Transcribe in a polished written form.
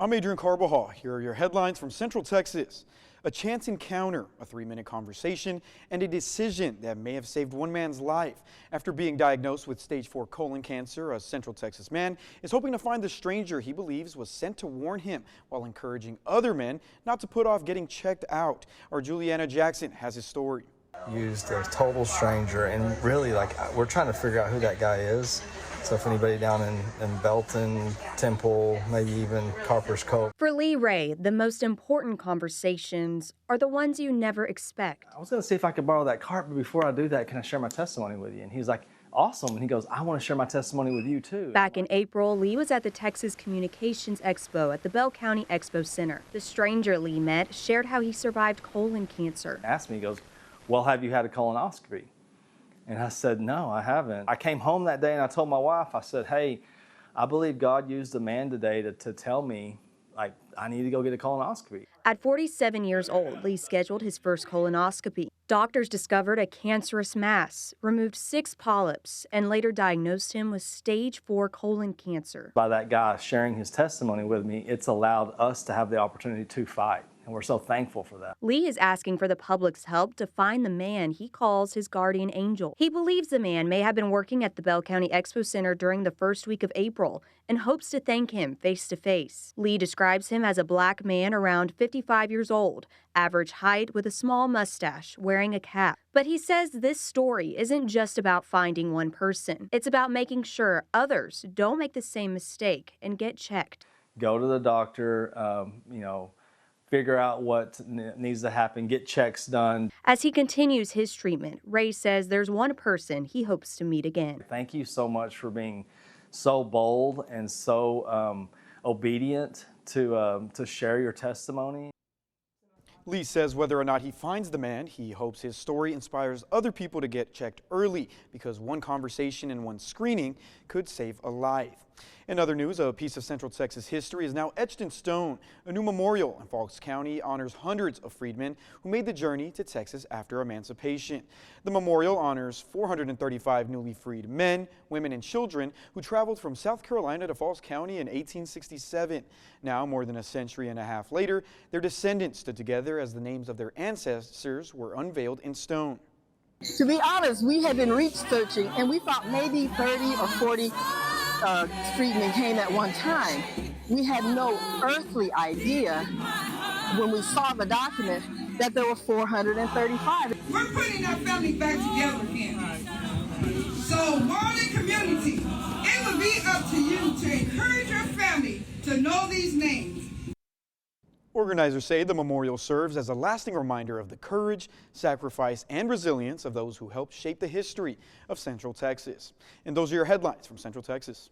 I'm Adrian Carbajal. Here are your headlines from Central Texas. A chance encounter, a 3-minute conversation, and a decision that may have saved one man's life. After being diagnosed with stage 4 colon cancer, a Central Texas man is hoping to find the stranger he believes was sent to warn him while encouraging other men not to put off getting checked out. Our Juliana Jackson has his story. Used a total stranger, and really, we're trying to figure out who that guy is. So if anybody down in Belton, Temple, maybe even Carper's Cove. For Lee Ray, the most important conversations are the ones you never expect. I was going to see if I could borrow that cart, but before I do that, can I share my testimony with you? And he was like, awesome. And he goes, I want to share my testimony with you too. Back in April, Lee was at the Texas Communications Expo at the Bell County Expo Center. The stranger Lee met shared how he survived colon cancer. Asked me, he goes, well, have you had a colonoscopy? And I said, no, I haven't. I came home that day and I told my wife, I said, hey, I believe God used a man today to tell me, I need to go get a colonoscopy. At 47 years old, Lee scheduled his first colonoscopy. Doctors discovered a cancerous mass, removed 6 polyps, and later diagnosed him with stage 4 colon cancer. By that guy sharing his testimony with me, it's allowed us to have the opportunity to fight. And we're so thankful for that. Lee is asking for the public's help to find the man he calls his guardian angel. He believes the man may have been working at the Bell County Expo Center during the first week of April and hopes to thank him face to face. Lee describes him as a black man around 55 years old, average height with a small mustache, wearing a cap. But he says this story isn't just about finding one person. It's about making sure others don't make the same mistake and get checked. Go to the doctor, figure out what needs to happen, get checks done. As he continues his treatment, Ray says there's one person he hopes to meet again. Thank you so much for being so bold and so obedient to share your testimony. Lee says whether or not he finds the man, he hopes his story inspires other people to get checked early because one conversation and one screening could save a life. In other news, a piece of Central Texas history is now etched in stone. A new memorial in Falls County honors hundreds of freedmen who made the journey to Texas after emancipation. The memorial honors 435 newly freed men, women, and children who traveled from South Carolina to Falls County in 1867. Now, more than a century and a half later, their descendants stood together as the names of their ancestors were unveiled in stone. To be honest, we had been researching and we thought maybe 30 or 40 freedmen came at one time. We had no earthly idea when we saw the document that there were 435. We're putting our family back together again. So, world and community, it will be up to you to encourage your family to know these names. Organizers say the memorial serves as a lasting reminder of the courage, sacrifice, and resilience of those who helped shape the history of Central Texas. And those are your headlines from Central Texas.